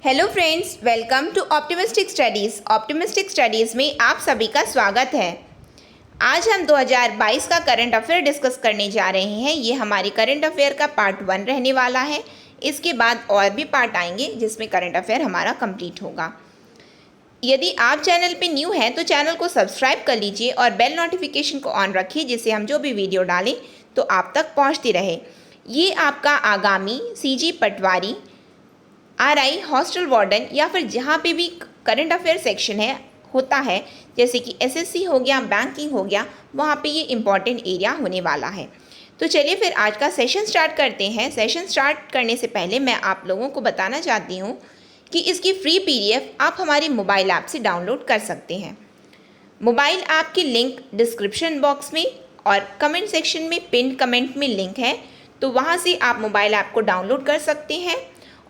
Hello friends, welcome to optimistic studies. Optimistic studies में आप सभी का स्वागत है। आज हम 2022 का करंट अफेयर डिस्कस करने जा रहे हैं। ये हमारे करंट अफेयर का पार्ट 1 रहने वाला है। इसके बाद और भी पार्ट आएंगे जिसमें करंट अफेयर हमारा कंप्लीट होगा। यदि आप चैनल पे न्यू हैं तो चैनल को सब्सक्राइब कर लीजिए और बेल नोटिफिकेशन को ऑन रखिए, जिससे हम जो भी वीडियो डालें तो आप तक पहुँचती रहे। ये आपका आगामी सीजी पटवारी, आरआई, हॉस्टल वार्डन या फिर जहाँ पे भी करंट अफेयर सेक्शन होता है, जैसे कि एसएससी हो गया, बैंकिंग हो गया, वहाँ पे ये इम्पॉर्टेंट एरिया होने वाला है। तो चलिए फिर आज का सेशन स्टार्ट करते हैं। सेशन स्टार्ट करने से पहले मैं आप लोगों को बताना चाहती हूँ कि इसकी फ्री पीडीएफ आप हमारी मोबाइल ऐप से डाउनलोड कर सकते हैं। मोबाइल ऐप की लिंक डिस्क्रिप्शन बॉक्स में और कमेंट सेक्शन में पिन कमेंट में लिंक है, तो वहाँ से आप मोबाइल ऐप को डाउनलोड कर सकते हैं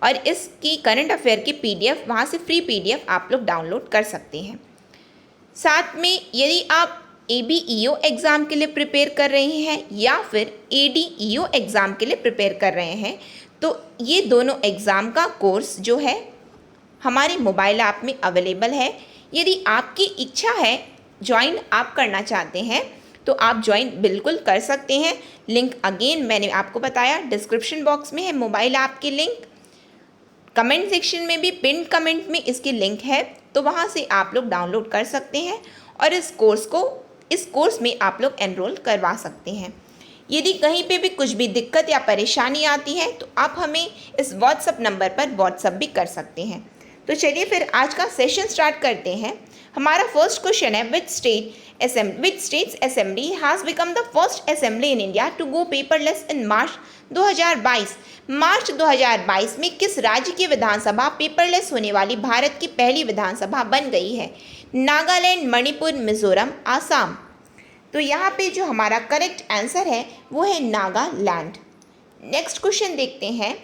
और इसकी करंट अफेयर की पीडीएफ वहाँ से फ्री पीडीएफ आप लोग डाउनलोड कर सकते हैं। साथ में यदि आप एबीईओ एग्ज़ाम के लिए प्रिपेयर कर रहे हैं या फिर एडीईओ एग्ज़ाम के लिए प्रिपेयर कर रहे हैं, तो ये दोनों एग्ज़ाम का कोर्स जो है हमारे मोबाइल ऐप में अवेलेबल है। यदि आपकी इच्छा है, ज्वाइन आप करना चाहते हैं, तो आप ज्वाइन बिल्कुल कर सकते हैं। लिंक अगेन मैंने आपको बताया, डिस्क्रिप्शन बॉक्स में है मोबाइल ऐप की लिंक, कमेंट सेक्शन में भी पिन कमेंट में इसकी लिंक है, तो वहाँ से आप लोग डाउनलोड कर सकते हैं और इस कोर्स में आप लोग एनरोल करवा सकते हैं। यदि कहीं पे भी कुछ भी दिक्कत या परेशानी आती है तो आप हमें इस व्हाट्सएप नंबर पर व्हाट्सएप भी कर सकते हैं। तो चलिए फिर आज का सेशन स्टार्ट करते हैं। हमारा फर्स्ट क्वेश्चन है, which states assembly has become the first assembly in India to go paperless in March 2022। March 2022 में किस राज्य की विधानसभा पेपरलेस होने वाली भारत की पहली विधानसभा बन गई है? नागालैंड, मणिपुर, मिजोरम, आसाम। तो यहाँ पे जो हमारा करेक्ट आंसर है वो है नागालैंड। नेक्स्ट क्वेश्चन देखते हैं।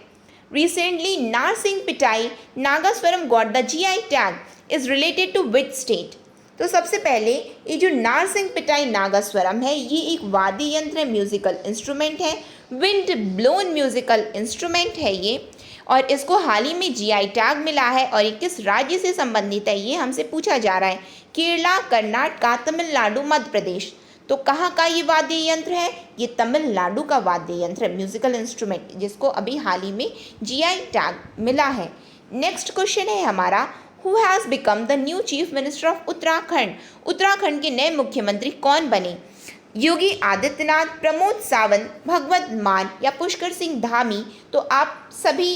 Recently Narasinghapettai Nagaswaram got the GI tag is related to which state? तो सबसे पहले ये जो नारसिंगपिटाई नागास्वरम है, ये एक वाद्य यंत्र म्यूजिकल इंस्ट्रूमेंट है, विंड ब्लोन म्यूजिकल इंस्ट्रूमेंट है ये, और इसको हाल ही में जीआई टैग मिला है। और ये किस राज्य से संबंधित है ये हमसे पूछा जा रहा है। केरला, कर्नाटक, तमिलनाडु, मध्य प्रदेश। तो कहाँ का ये वाद्य यंत्र है? ये तमिलनाडु का वाद्य यंत्र है, म्यूजिकल इंस्ट्रूमेंट, जिसको अभी हाल ही में जीआई टैग मिला है। नेक्स्ट क्वेश्चन है हमारा, who has become the new chief minister of Uttarakhand? Uttarakhand के नए मुख्यमंत्री कौन बने? योगी आदित्यनाथ, प्रमोद सावंत, भगवत मान या पुष्कर सिंह धामी। तो आप सभी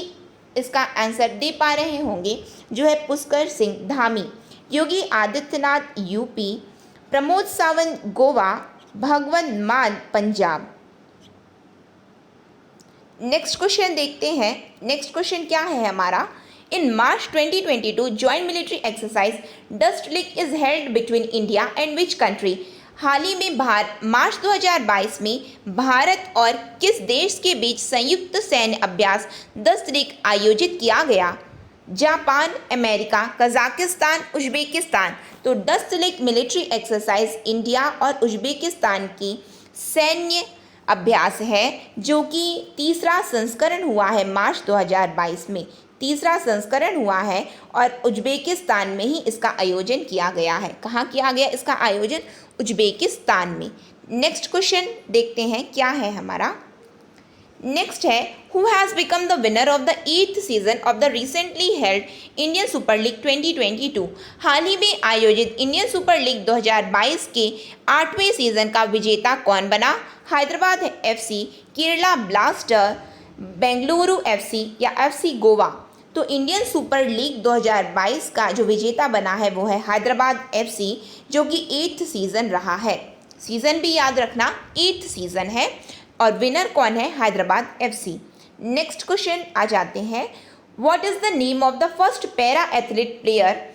इसका आंसर दे पा रहे होंगे, जो है पुष्कर सिंह धामी। योगी आदित्यनाथ यूपी, प्रमोद सावंत गोवा, भगवत मान पंजाब। नेक्स्ट क्वेश्चन देखते हैं। नेक्स्ट क्वेश्चन क्या है हमारा, in March 2022 joint military exercise Dustlik is held between India and which country? हाल ही में मार्च 2022 में भारत और किस देश के बीच संयुक्त सैन्य अभ्यास डस्ट लिक आयोजित किया गया? Japan, America, Kazakhstan, Uzbekistan. तो डस्ट लिक मिलिट्री एक्सरसाइज इंडिया और उज्बेकिस्तान की सैन्य अभ्यास है, जो कि तीसरा संस्करण हुआ है मार्च 2022 में। तीसरा संस्करण हुआ है और उज्बेकिस्तान में ही इसका आयोजन किया गया है। कहाँ किया गया इसका आयोजन? उज्बेकिस्तान में। नेक्स्ट क्वेश्चन देखते हैं क्या है हमारा। नेक्स्ट है, who has become the winner of the 8th season of the recently held Indian super league 2022? हाल ही में आयोजित इंडियन सुपर लीग 2022 के 8वें सीजन का विजेता कौन बना? Hyderabad FC, Kerala blaster, Bengaluru FC या एफसी गोवा। तो इंडियन सुपर लीग 2022 का जो विजेता बना है वो है हैदराबाद एफसी, जो कि 8th सीजन रहा है। सीजन भी याद रखना, 8th सीजन है और विनर कौन है? हैदराबाद एफसी। नेक्स्ट क्वेश्चन आ जाते हैं, what is the name of the first para athlete player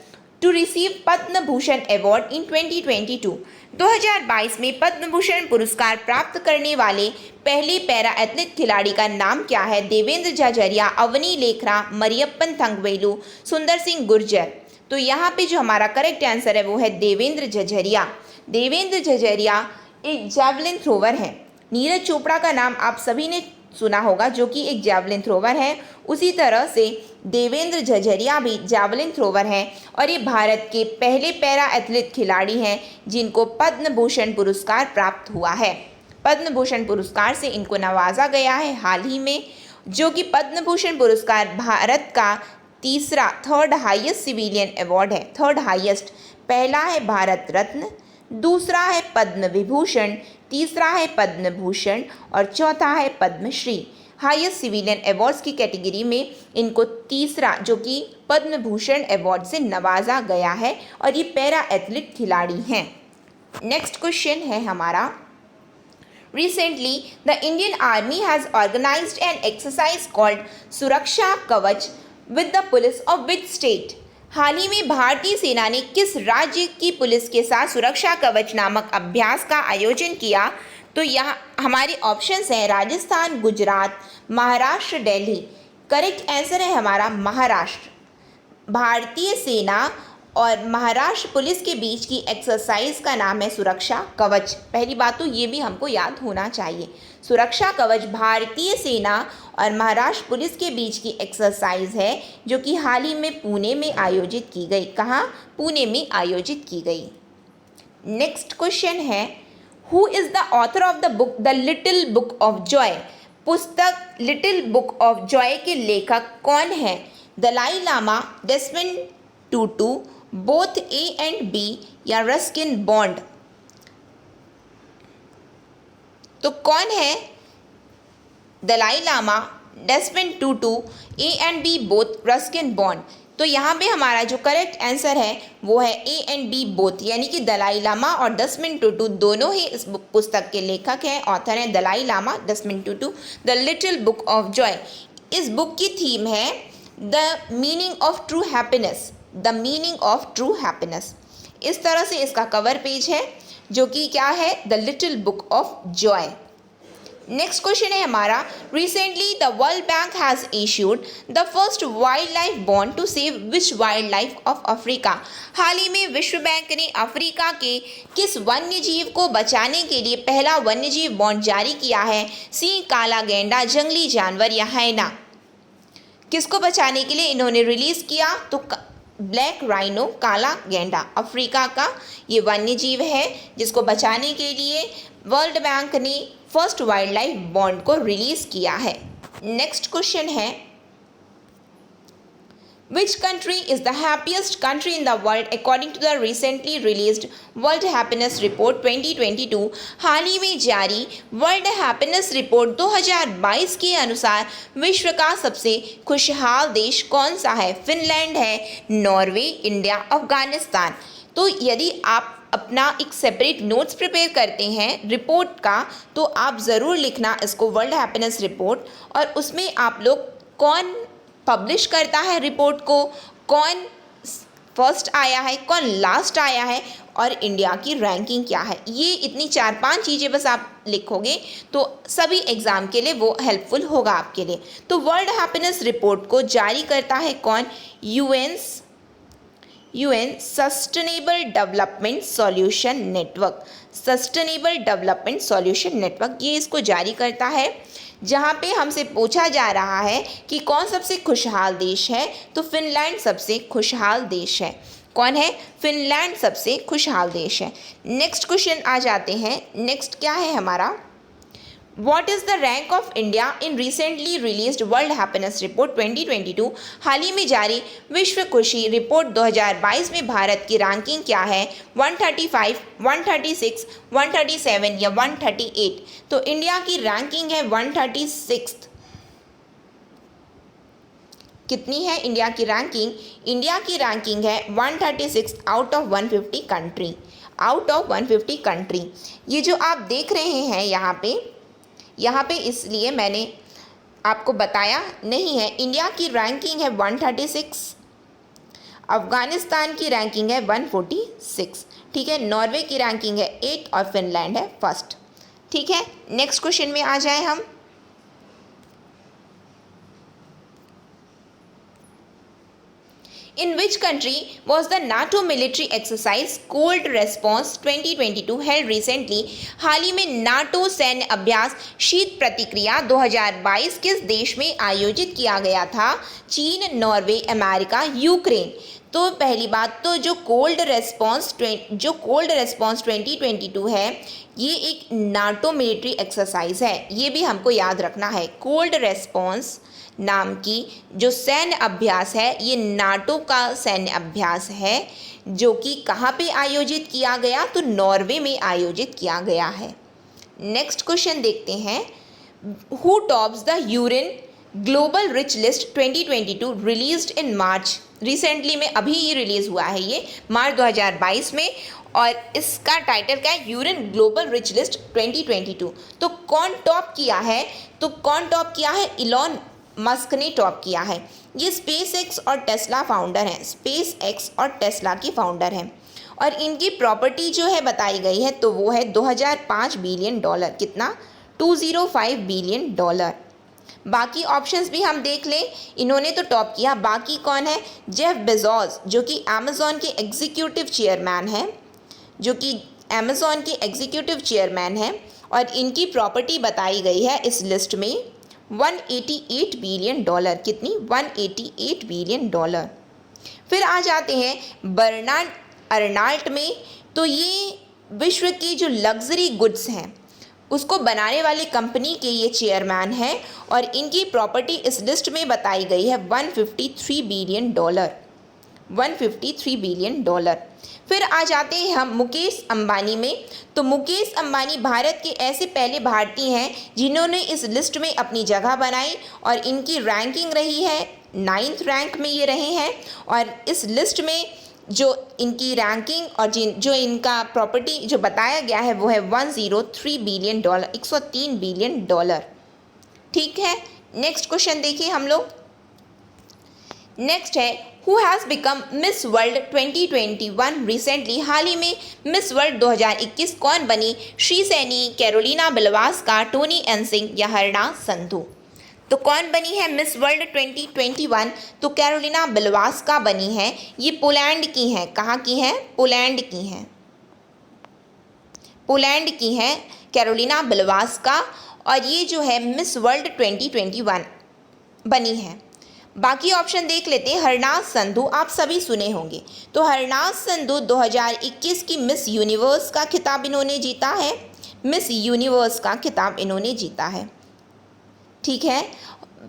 to receive Padma Bhushan award in 2022? 2022 में पद्म भूषण पुरस्कार प्राप्त करने वाले पहले पैरा एथलीट खिलाड़ी का नाम क्या है? देवेंद्र झाझरिया, अवनी लेखरा, मरियप्पन थंगवेलु, सुंदर सिंह गुर्जर। तो यहाँ पे जो हमारा करेक्ट आंसर है वो है देवेंद्र झाझरिया। देवेंद्र झाझरिया एक जैवलिन थ्रोवर है। नीरज चोपड़ा का नाम आप सभी ने सुना होगा, जो कि एक जैवलिन थ्रोवर है। उसी तरह से देवेंद्र झझरिया भी जैवलिन थ्रोवर हैं और ये भारत के पहले पैरा एथलीट खिलाड़ी हैं जिनको पद्म भूषण पुरस्कार प्राप्त हुआ है। पद्म भूषण पुरस्कार से इनको नवाजा गया है हाल ही में, जो कि पद्म भूषण पुरस्कार भारत का तीसरा थर्ड हाईएस्ट सिविलियन अवार्ड है। थर्ड हाईएस्ट, पहला है भारत रत्न, दूसरा है पद्म विभूषण, तीसरा है पद्म भूषण और चौथा है पद्मश्री। हाईएस्ट सिविलियन अवार्ड्स की कैटेगरी में इनको तीसरा, जो कि पद्म भूषण अवार्ड से नवाजा गया है और ये पैरा एथलीट खिलाड़ी हैं। नेक्स्ट क्वेश्चन है हमारा, Recently, the Indian Army has organized an exercise called सुरक्षा कवच with the police of which state? हाल ही में भारतीय सेना ने किस राज्य की पुलिस के साथ सुरक्षा कवच नामक अभ्यास का आयोजन किया? तो यहाँ हमारे ऑप्शंस हैं राजस्थान, गुजरात, महाराष्ट्र, दिल्ली। करेक्ट आंसर है हमारा महाराष्ट्र। भारतीय सेना और महाराष्ट्र पुलिस के बीच की एक्सरसाइज का नाम है सुरक्षा कवच। पहली बात तो ये भी हमको याद होना चाहिए, सुरक्षा कवच भारतीय सेना और महाराष्ट्र पुलिस के बीच की एक्सरसाइज है जो कि हाल ही में पुणे में आयोजित की गई। कहाँ? पुणे में आयोजित की गई। नेक्स्ट क्वेश्चन है, who is the author of the book the little book of joy? पुस्तक लिटिल बुक ऑफ जॉय के लेखक कौन है? Dalai Lama, Desmond Tutu, both A and B या रस्किन बॉन्ड? तो कौन है? Dalai Lama, Desmond Tutu, A and B, both, Ruskin Bond. तो यहाँ पे हमारा जो करेक्ट आंसर है वो है ए एंड बी, बोथ, यानी कि दलाई लामा और डेस्मंड टूटू दोनों ही इस पुस्तक के लेखक हैं, ऑथर हैं Dalai Lama, Desmond Tutu. The little book of joy, इस बुक की थीम है the meaning of true happiness, the meaning of true happiness. इस तरह से इसका कवर पेज है जो कि क्या है? The little book of joy. Next question है हमारा, recently the World Bank has issued the first wildlife bond to save which wildlife of Africa? हाल ही में विश्व बैंक ने अफ्रीका के किस वन्य जीव को बचाने के लिए पहला वन्य जीव बॉन्ड जारी किया है? सिंह, काला गैंडा, जंगली जानवर या हैना? किसको बचाने के लिए इन्होंने रिलीज़ किया? तो ब्लैक राइनो, काला गेंडा, अफ्रीका का ये वन्य जीव है जिसको बचाने के लिए वर्ल्ड बैंक ने फर्स्ट वाइल्ड लाइफ बॉन्ड को रिलीज़ किया है। नेक्स्ट क्वेश्चन है, Which country is the happiest country in the world according to the recently released World Happiness Report 2022? हाल ही में जारी वर्ल्ड हैप्पीनेस रिपोर्ट 2022 के अनुसार विश्व का सबसे खुशहाल देश कौन सा है? फिनलैंड है, नॉर्वे, इंडिया, अफगानिस्तान। तो यदि आप अपना एक सेपरेट नोट्स प्रिपेयर करते हैं रिपोर्ट का, तो आप ज़रूर लिखना इसको वर्ल्ड हैप्पीनेस रिपोर्ट, और उसमें आप लोग कौन पब्लिश करता है रिपोर्ट को, कौन फर्स्ट आया है, कौन लास्ट आया है, और इंडिया की रैंकिंग क्या है, ये इतनी 4-5 चीज़ें बस आप लिखोगे तो सभी एग्ज़ाम के लिए वो हेल्पफुल होगा आपके लिए। तो वर्ल्ड हैप्पीनेस रिपोर्ट को जारी करता है कौन? UN sustainable development solution network, sustainable development solution network ये इसको जारी करता है, जहाँ पे हमसे पूछा जा रहा है कि कौन सबसे खुशहाल देश है, तो फिनलैंड सबसे खुशहाल देश है। कौन है? फिनलैंड सबसे खुशहाल देश है। नेक्स्ट क्वेश्चन आ जाते हैं। नेक्स्ट क्या है हमारा, What is the rank of India in recently released World Happiness Report 2022? हाल ही में जारी विश्व खुशी रिपोर्ट 2022 में भारत की रैंकिंग क्या है? 135, 136, 137 या 138? तो इंडिया की रैंकिंग है 136। कितनी है इंडिया की रैंकिंग? इंडिया की रैंकिंग है 136 out of 150 country, out of 150 country. ये जो आप देख रहे हैं यहाँ पे इसलिए मैंने आपको बताया नहीं है, इंडिया की रैंकिंग है 136, अफ़गानिस्तान की रैंकिंग है 146, ठीक है, नॉर्वे की रैंकिंग है 8 और फिनलैंड है फर्स्ट, ठीक है। नेक्स्ट क्वेश्चन में आ जाए हम। In which country was the NATO military exercise Cold Response 2022 held recently? हाल ही में नाटो सैन्य अभ्यास शीत प्रतिक्रिया 2022 किस देश में आयोजित किया गया था? चीन, नॉर्वे, अमेरिका, यूक्रेन। तो पहली बात तो जो कोल्ड रेस्पॉन्स 2022 है ये एक नाटो मिलिट्री एक्सरसाइज है, ये भी हमको याद रखना है। कोल्ड रेस्पॉन्स नाम की जो सैन्य अभ्यास है ये नाटो का सैन्य अभ्यास है जो कि कहाँ पे आयोजित किया गया? तो नॉर्वे में आयोजित किया गया है। नेक्स्ट क्वेश्चन देखते हैं। Who tops the UN global rich list 2022 released in March? Recently में अभी ये रिलीज़ हुआ है, ये मार्च 2022 में, और इसका टाइटल क्या है? UN global rich list 2022। तो कौन टॉप किया है? तो कौन टॉप किया है? इलॉन मस्क ने टॉप किया है। ये स्पेस एक्स और टेस्ला फाउंडर हैं, स्पेस एक्स और टेस्ला की फाउंडर हैं, और इनकी प्रॉपर्टी जो है बताई गई है तो वो है 2005 बिलियन डॉलर। कितना? 205 बिलियन डॉलर। बाकी ऑप्शंस भी हम देख लें, इन्होंने तो टॉप किया। बाकी कौन है? जेफ बेजोस जो कि अमेज़ॉन के एग्जीक्यूटिव चेयरमैन हैं, जो कि अमेज़ॉन के एग्जीक्यूटिव चेयरमैन हैं, और इनकी प्रॉपर्टी बताई गई है इस लिस्ट में 188 बिलियन डॉलर। कितनी? 188 बिलियन डॉलर। फिर आ जाते हैं बर्नार्ड अर्नाल्ट में। तो ये विश्व की जो लग्जरी गुड्स हैं उसको बनाने वाली कंपनी के ये चेयरमैन हैं, और इनकी प्रॉपर्टी इस लिस्ट में बताई गई है 153 बिलियन डॉलर। 153 billion dollar. फिर आ जाते हैं हम मुकेश अंबानी में। तो मुकेश अंबानी भारत के ऐसे पहले भारतीय हैं जिन्होंने इस लिस्ट में अपनी जगह बनाई, और इनकी रैंकिंग रही है 9th रैंक में ये रहे हैं, और इस लिस्ट में जो इनकी रैंकिंग और जो इनका प्रॉपर्टी जो बताया गया है वो है 103 बिलियन डॉलर, 103 बिलियन डॉलर। ठीक है, नेक्स्ट क्वेश्चन देखिए हम लोग। नेक्स्ट है who has become Miss World 2021 recently? हाल ही में मिस वर्ल्ड 2021 कौन बनी? Shree Saini, Karolina Bielawska, Toni Ann Singh या हरना संधू? तो कौन बनी है मिस वर्ल्ड 2021? तो कैरोलिना बिलवास्का बनी है। ये पोलैंड की हैं। कहाँ की हैं? पोलैंड की हैं। पोलैंड की हैं कैरोलिना बिलवास्का, और ये जो है मिस वर्ल्ड 2021 बनी है। बाकी ऑप्शन देख लेते हैं। हरनाज संधू आप सभी सुने होंगे। तो हरनाज संधू 2021 की मिस यूनिवर्स का खिताब इन्होंने जीता है। मिस यूनिवर्स का खिताब इन्होंने जीता है। ठीक है,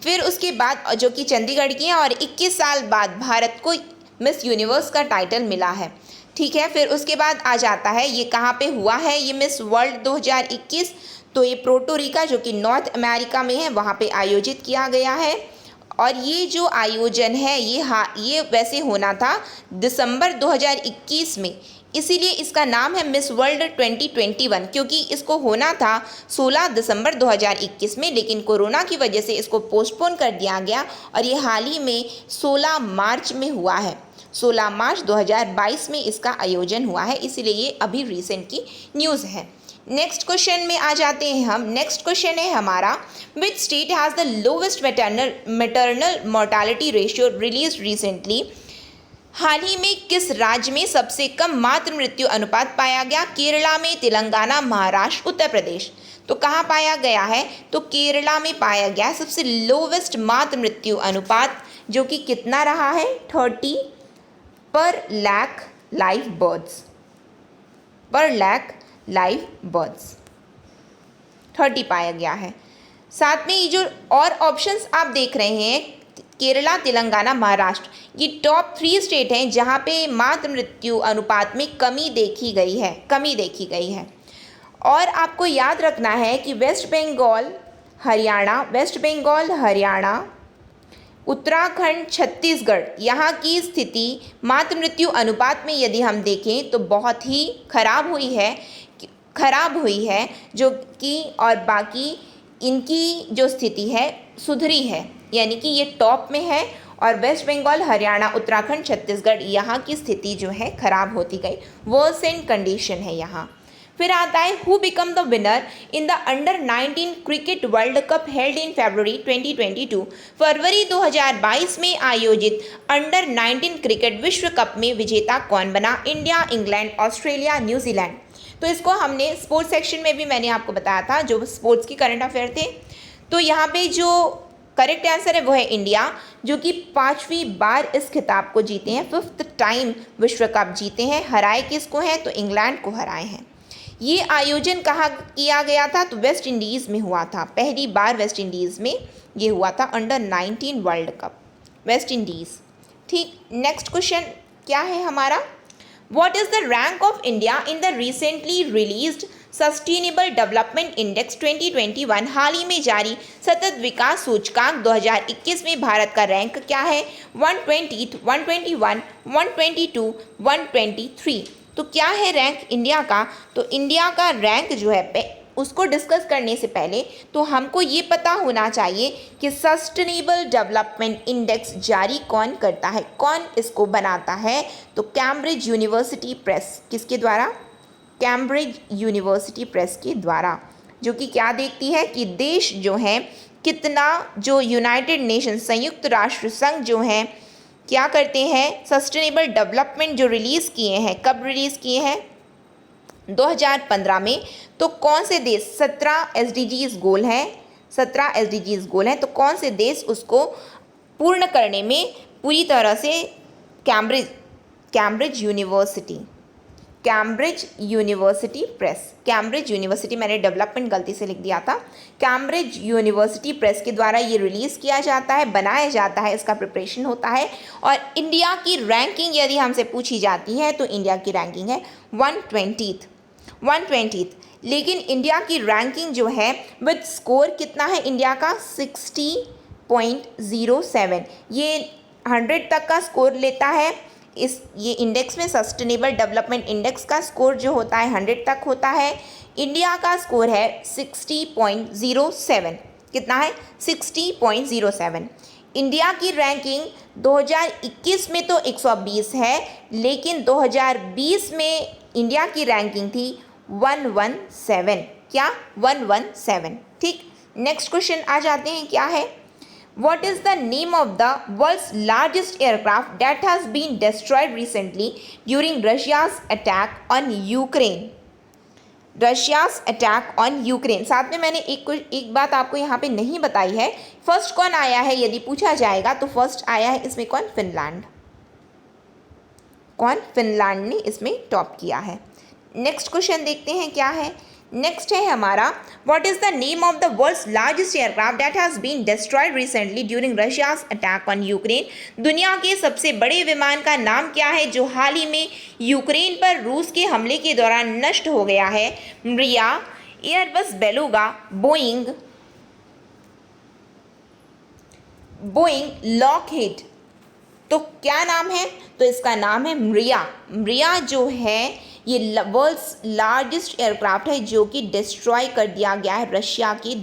फिर उसके बाद जो कि चंडीगढ़ की हैं, और 21 साल बाद भारत को मिस यूनिवर्स का टाइटल मिला है। ठीक है, फिर उसके बाद आ जाता है ये कहाँ पे हुआ है ये मिस वर्ल्ड 2021? तो ये पोर्टोरिको जो कि नॉर्थ अमेरिका में है वहाँ पे आयोजित किया गया है, और ये जो आयोजन है ये वैसे होना था दिसंबर 2021 में, इसीलिए इसका नाम है मिस वर्ल्ड 2021, क्योंकि इसको होना था 16 दिसंबर 2021 में, लेकिन कोरोना की वजह से इसको पोस्टपोन कर दिया गया, और ये हाल ही में 16 मार्च में हुआ है। 16 मार्च 2022 में इसका आयोजन हुआ है, इसीलिए ये अभी रिसेंट की न्यूज़ है। नेक्स्ट क्वेश्चन में आ जाते हैं हम। नेक्स्ट क्वेश्चन है हमारा, which state has the lowest maternal mortality ratio release recently? हाल ही में किस राज्य में सबसे कम मातृ मृत्यु अनुपात पाया गया? केरला में, तेलंगाना, महाराष्ट्र, उत्तर प्रदेश? तो कहाँ पाया गया है? तो केरला में पाया गया सबसे लोवेस्ट मातृ मृत्यु अनुपात, जो कि कितना रहा है? 30 पर लाख लाइव बर्ड्स। पर लाख लाइव बर्ड्स 30 पाया गया है। साथ में ये जो और ऑप्शंस आप देख रहे हैं, केरला, तेलंगाना, महाराष्ट्र, ये टॉप 3 स्टेट हैं जहाँ पे मातृ मृत्यु अनुपात में कमी देखी गई है। और आपको याद रखना है कि वेस्ट बंगाल, हरियाणा, उत्तराखंड, छत्तीसगढ़, यहाँ की स्थिति मातृ मृत्यु अनुपात में यदि हम देखें तो बहुत ही खराब हुई है जो कि, और बाकी इनकी जो स्थिति है सुधरी है, यानी कि ये टॉप में है, और वेस्ट बंगाल, हरियाणा, उत्तराखंड, छत्तीसगढ़ यहाँ की स्थिति जो है खराब होती गई, वर्सेंट कंडीशन है यहाँ। फिर आता है who become the winner in the under 19 cricket world cup held in February 2022। फरवरी 2022 में आयोजित अंडर 19 क्रिकेट विश्व कप में विजेता कौन बना? India, England, Australia, New Zealand. तो इसको हमने स्पोर्ट्स सेक्शन में भी मैंने आपको बताया था, जो स्पोर्ट्स की करंट अफेयर थे। तो यहाँ पे जो करेक्ट आंसर है वो है इंडिया, जो कि 5वीं बार इस खिताब को जीते हैं, 5th टाइम विश्व कप जीते हैं। हराए किसको हैं? तो इंग्लैंड को हराए हैं। ये आयोजन कहाँ किया गया था? तो वेस्ट इंडीज़ में हुआ था। पहली बार वेस्ट इंडीज़ में ये हुआ था, under 19 world cup, West Indies. ठीक, नेक्स्ट क्वेश्चन क्या है हमारा? What is the rank of India in the recently released sustainable development index 2021? हाल ही में जारी सतत विकास सूचकांक 2021 में भारत का रैंक क्या है? 120, 121, 122, 123। तो क्या है रैंक इंडिया का? तो इंडिया का रैंक जो है उसको डिस्कस करने से पहले तो हमको ये पता होना चाहिए कि सस्टेनेबल डेवलपमेंट इंडेक्स जारी कौन करता है, कौन इसको बनाता है? तो कैम्ब्रिज यूनिवर्सिटी प्रेस। किसके द्वारा? कैम्ब्रिज यूनिवर्सिटी प्रेस के द्वारा, जो कि क्या देखती है कि देश जो है कितना, जो यूनाइटेड नेशन संयुक्त राष्ट्र संघ जो है क्या करते हैं, सस्टेनेबल डेवलपमेंट जो रिलीज़ किए हैं। कब रिलीज़ किए हैं? 2015 में। तो कौन से देश, 17 SDGs गोल हैं, 17 SDGs गोल हैं, तो कौन से देश उसको पूर्ण करने में पूरी तरह से Cambridge university press, Cambridge university, मैंने डेवलपमेंट गलती से लिख दिया था, कैम्ब्रिज यूनिवर्सिटी प्रेस के द्वारा ये रिलीज़ किया जाता है, बनाया जाता है, इसका प्रिपरेशन होता है। और इंडिया की रैंकिंग यदि हमसे पूछी जाती है तो इंडिया की रैंकिंग है 120th। लेकिन इंडिया की रैंकिंग जो है विद स्कोर कितना है इंडिया का? 60.07। ये 100 तक का स्कोर लेता है। ये इंडेक्स में सस्टेनेबल डेवलपमेंट इंडेक्स का स्कोर जो होता है 100 तक होता है। इंडिया का स्कोर है 60.07। कितना है? 60.07। इंडिया की रैंकिंग 2021 में तो 120 है, लेकिन 2020 में इंडिया की रैंकिंग थी 117। क्या? 117। ठीक, नेक्स्ट क्वेश्चन आ जाते हैं, क्या है? What is the name of the world's largest aircraft that has been destroyed recently during Russia's attack on Ukraine? Russia's attack on Ukraine। साथ में मैंने एक बात आपको यहाँ पे नहीं बताई है। फर्स्ट कौन आया है यदि पूछा जाएगा तो फर्स्ट आया है इसमें कौन? फिनलैंड। फिनलैंड ने इसमें टॉप किया है। नेक्स्ट क्वेश्चन देखते हैं क्या है। नेक्स्ट है हमारा, what is the name of the world's largest aircraft that has been destroyed recently during Russia's attack on Ukraine? दुनिया के सबसे बड़े विमान का नाम क्या है जो हाल ही में यूक्रेन पर रूस के हमले के दौरान नष्ट हो गया है? मरिया, एयरबस बेलुगा, बोइंग, लॉकहीड। तो क्या नाम है? तो इसका नाम है मरिया। मरिया जो है ये वर्ल्ड्स लार्जेस्ट एयरक्राफ्ट है जो कि डिस्ट्रॉय कर दिया गया है रशिया के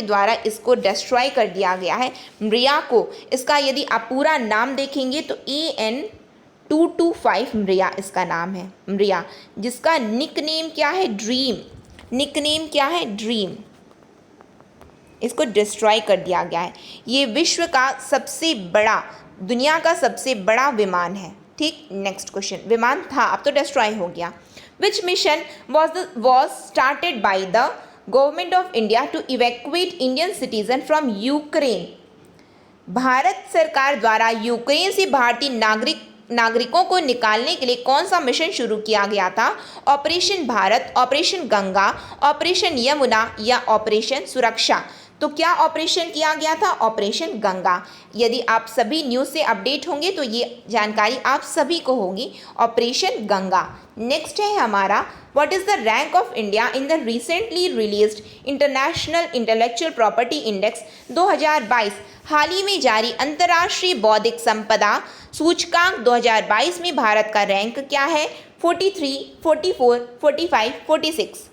द्वारा इसको डिस्ट्रॉय कर दिया गया है मरिया को। इसका यदि आप पूरा नाम देखेंगे तो AN-225 मरिया इसका नाम है, मरिया, जिसका निकनेम क्या है? ड्रीम। इसको डिस्ट्रॉय कर दिया गया है। ये विश्व का सबसे बड़ा, दुनिया का सबसे बड़ा विमान है। ठीक, नेक्स्ट क्वेश्चन, विमान था अब तो डिस्ट्रॉय हो गया। विच mission was started by the government of India to evacuate Indian citizen from Ukraine? Bharat सरकार द्वारा यूक्रेन से भारतीय नागरिकों को निकालने के लिए कौन सा मिशन शुरू किया गया था? Operation Bharat, operation Ganga, operation Yamuna या ऑपरेशन सुरक्षा? तो क्या ऑपरेशन किया गया था? ऑपरेशन गंगा। यदि आप सभी न्यूज़ से अपडेट होंगे तो ये जानकारी आप सभी को होगी, ऑपरेशन गंगा। नेक्स्ट है हमारा, what is the rank of India in the recently released international intellectual property index 2022? हाल ही में जारी अंतर्राष्ट्रीय बौद्धिक संपदा सूचकांक 2022 में भारत का रैंक क्या है? 43, 44, 45, 46।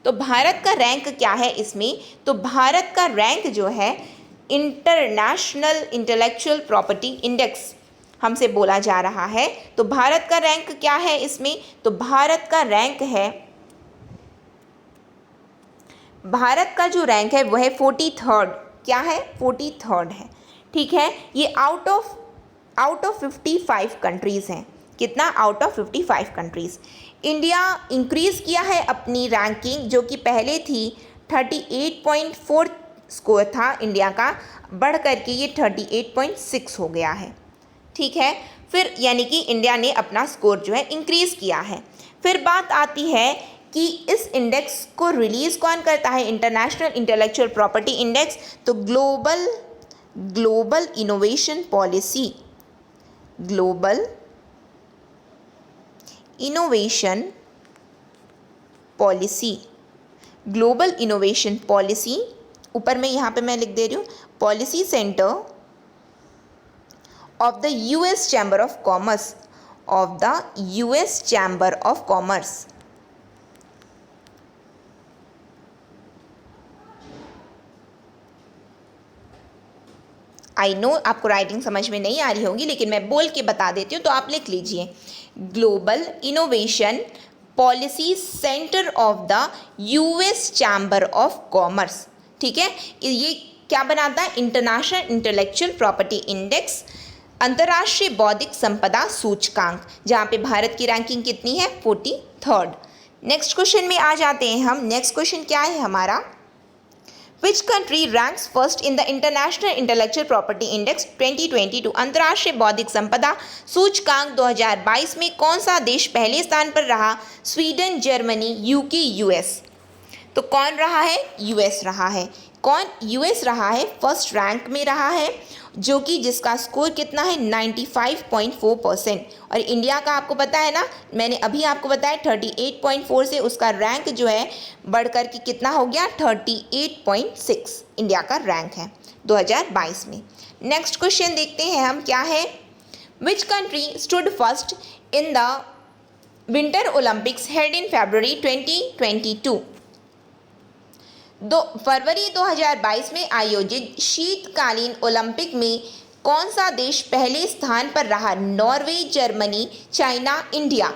तो भारत का रैंक क्या है इसमें? तो भारत का रैंक जो है इंटरनेशनल इंटेलेक्चुअल प्रॉपर्टी इंडेक्स हमसे बोला जा रहा है, तो भारत का रैंक क्या है इसमें? तो भारत का रैंक है भारत का जो रैंक है वो है 43rd। क्या है? 43rd है। ठीक है, ये आउट ऑफ 55 कंट्रीज़ हैं। कितना? Out of 55 countries. India increase किया है अपनी रैंकिंग, जो कि पहले थी 38.4 स्कोर था इंडिया का, बढ़ करके ये 38.6 हो गया है। ठीक है, फिर यानी कि इंडिया ने अपना स्कोर जो है इंक्रीज़ किया है। फिर बात आती है कि इस इंडेक्स को रिलीज़ कौन करता है? International intellectual property index. तो global innovation policy, global innovation policy, global innovation policy, ऊपर में यहाँ पे मैं लिख दे रही हूँ, policy centre of the US chamber of commerce, of the US chamber of commerce. I know आपको राइटिंग समझ में नहीं आ रही होगी, लेकिन मैं बोल के बता देती हूँ तो आप लिख लीजिए। Global innovation policy centre of the US chamber of commerce. ठीक है, ये क्या बनाता है? इंटरनेशनल इंटेलेक्चुअल प्रॉपर्टी इंडेक्स, अंतर्राष्ट्रीय बौद्धिक संपदा सूचकांक, जहाँ पे भारत की रैंकिंग कितनी है? 43rd। नेक्स्ट क्वेश्चन में आ जाते हैं हम। नेक्स्ट क्वेश्चन क्या है हमारा? Which country ranks first in the International Intellectual Property Index 2022? अंतर्राष्ट्रीय बौद्धिक संपदा सूचकांक 2022 में कौन सा देश पहले स्थान पर रहा? Sweden, Germany, UK, US. तो कौन रहा है? यूएस रहा है। कौन? यूएस रहा है, फर्स्ट रैंक में रहा है, जो कि जिसका स्कोर कितना है? 95.4%। और इंडिया का आपको पता है ना, मैंने अभी आपको बताया 38.4 से उसका रैंक जो है बढ़कर के कितना हो गया? 38.6 इंडिया का रैंक है 2022 में। नेक्स्ट क्वेश्चन देखते हैं हम, क्या है? Which country stood first in the winter Olympics held in February 2022? फरवरी 2022 में आयोजित शीतकालीन ओलंपिक में कौन सा देश पहले स्थान पर रहा? Norway, Germany, China, India.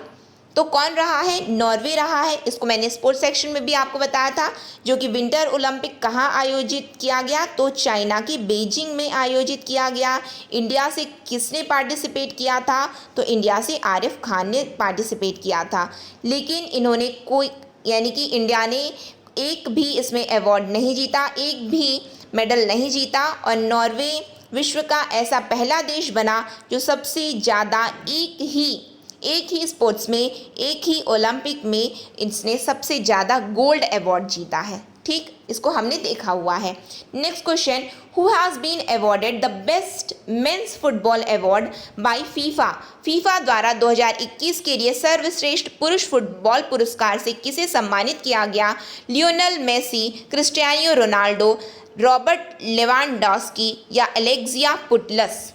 तो कौन रहा है? नॉर्वे रहा है। इसको मैंने स्पोर्ट्स सेक्शन में भी आपको बताया था, जो कि विंटर ओलंपिक कहाँ आयोजित किया गया? तो चाइना की बीजिंग में आयोजित किया गया। इंडिया से किसने पार्टिसिपेट किया था? तो इंडिया से आरिफ खान ने पार्टिसिपेट किया था। लेकिन इन्होंने कोई, यानी कि इंडिया ने एक भी इसमें अवार्ड नहीं जीता, एक भी मेडल नहीं जीता। और नॉर्वे विश्व का ऐसा पहला देश बना जो सबसे ज़्यादा एक ही स्पोर्ट्स में, एक ही ओलंपिक में इसने सबसे ज़्यादा गोल्ड अवार्ड जीता है। ठीक, इसको हमने देखा हुआ है। Next question, who has been awarded the best men's football award by FIFA? FIFA द्वारा 2021 के लिए सर्वश्रेष्ठ पुरुष फुटबॉल पुरस्कार से किसे सम्मानित किया गया? Lionel Messi, Cristiano Ronaldo, Robert Lewandowski या एलेक्सिया पुटलस।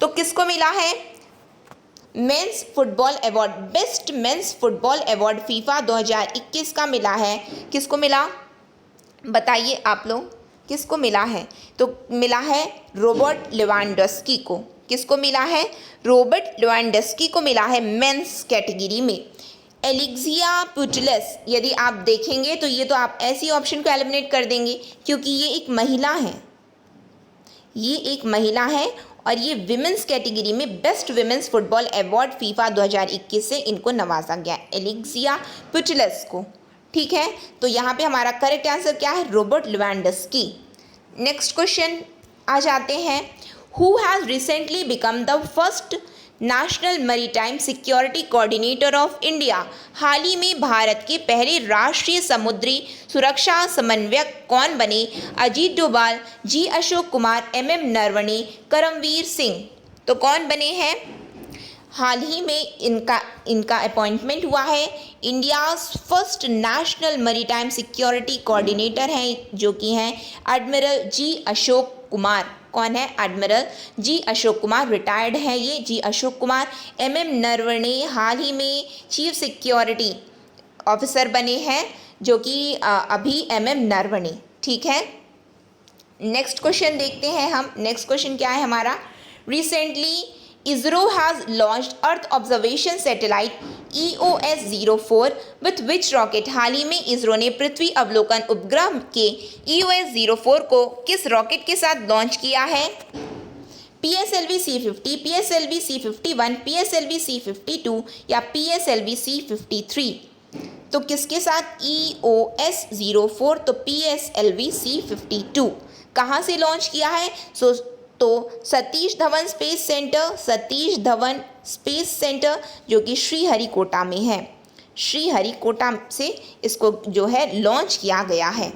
तो किसको मिला है men's football award? Best men's football award FIFA 2021 का मिला है। किसको मिला? बताइए आप लोग, किसको मिला है? तो मिला है रॉबर्ट लेवांडोस्की को। किसको मिला है? रॉबर्ट लेवांडोस्की को मिला है मेंस कैटेगरी में। एलेक्सिया पुटलस, यदि आप देखेंगे तो ये तो आप ऐसी ऑप्शन को एलिमिनेट कर देंगे, क्योंकि ये एक महिला है, ये एक महिला है और ये विमेंस कैटेगरी में best women's football award FIFA 2021 से इनको नवाजा गया, एलेक्सिया पुटलस को। ठीक है, तो यहाँ पे हमारा करेक्ट आंसर क्या है? Robert Lewandowski. नेक्स्ट क्वेश्चन आ जाते हैं, who has recently become the first national maritime security coordinator of India? हाल ही में भारत के पहले राष्ट्रीय समुद्री सुरक्षा समन्वयक कौन बने? अजीत डोभाल, जी अशोक कुमार, MM नरवणे, करमवीर सिंह। तो कौन बने हैं? हाल ही में इनका अपॉइंटमेंट हुआ है। India's first national maritime security coordinator हैं, जो कि हैं एडमिरल जी अशोक कुमार। कौन है? Admiral G Ashok Kumar, retired है ये जी अशोक कुमार। MM नरवणे हाल ही में चीफ सिक्योरिटी ऑफिसर बने हैं, जो कि अभी MM नरवणे। ठीक है, नेक्स्ट क्वेश्चन देखते हैं हम। नेक्स्ट क्वेश्चन क्या है हमारा? Recently ISRO has launched Earth Observation Satellite EOS-04 with which rocket? हाल ही में इसरो ने पृथ्वी अवलोकन उपग्रह के EOS-04 को किस रॉकेट के साथ लॉन्च किया है? PSLV C50, PSLV C51, PSLV C52 या PSLV C53? तो किसके साथ? EOS-04 तो PSLV C52 कहाँ से लॉन्च किया है? तो सतीश धवन स्पेस सेंटर जो कि श्रीहरिकोटा में है, श्रीहरिकोटा से इसको जो है लॉन्च किया गया है।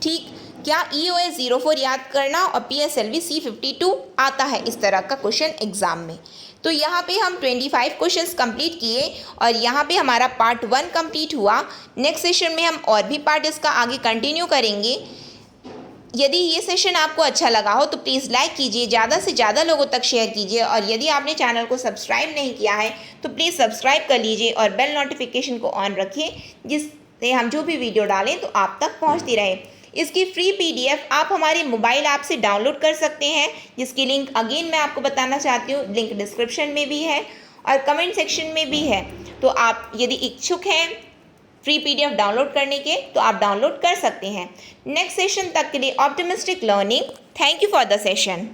ठीक, क्या EOS-04 याद करना और PSLV C52 आता है इस तरह का क्वेश्चन एग्जाम में। तो यहाँ पे हम 25 क्वेश्चंस कंप्लीट किए और यहाँ पे हमारा पार्ट 1 कंप्लीट हुआ। नेक्स्ट सेशन में हम और भी पार्ट इसका आगे कंटिन्यू करेंगे। यदि ये सेशन आपको अच्छा लगा हो तो प्लीज़ लाइक कीजिए, ज़्यादा से ज़्यादा लोगों तक शेयर कीजिए और यदि आपने चैनल को सब्सक्राइब नहीं किया है तो प्लीज़ सब्सक्राइब कर लीजिए और बेल नोटिफिकेशन को ऑन रखिए जिससे हम जो भी वीडियो डालें तो आप तक पहुंचती रहे। इसकी फ्री PDF आप हमारे मोबाइल ऐप से डाउनलोड कर सकते हैं, जिसकी लिंक अगेन मैं आपको बताना चाहती हूँ, लिंक डिस्क्रिप्शन में भी है और कमेंट सेक्शन में भी है। तो आप यदि इच्छुक हैं फ्री PDF डाउनलोड करने के तो आप डाउनलोड कर सकते हैं। नेक्स्ट सेशन तक के लिए optimistic learning. Thank you for the session.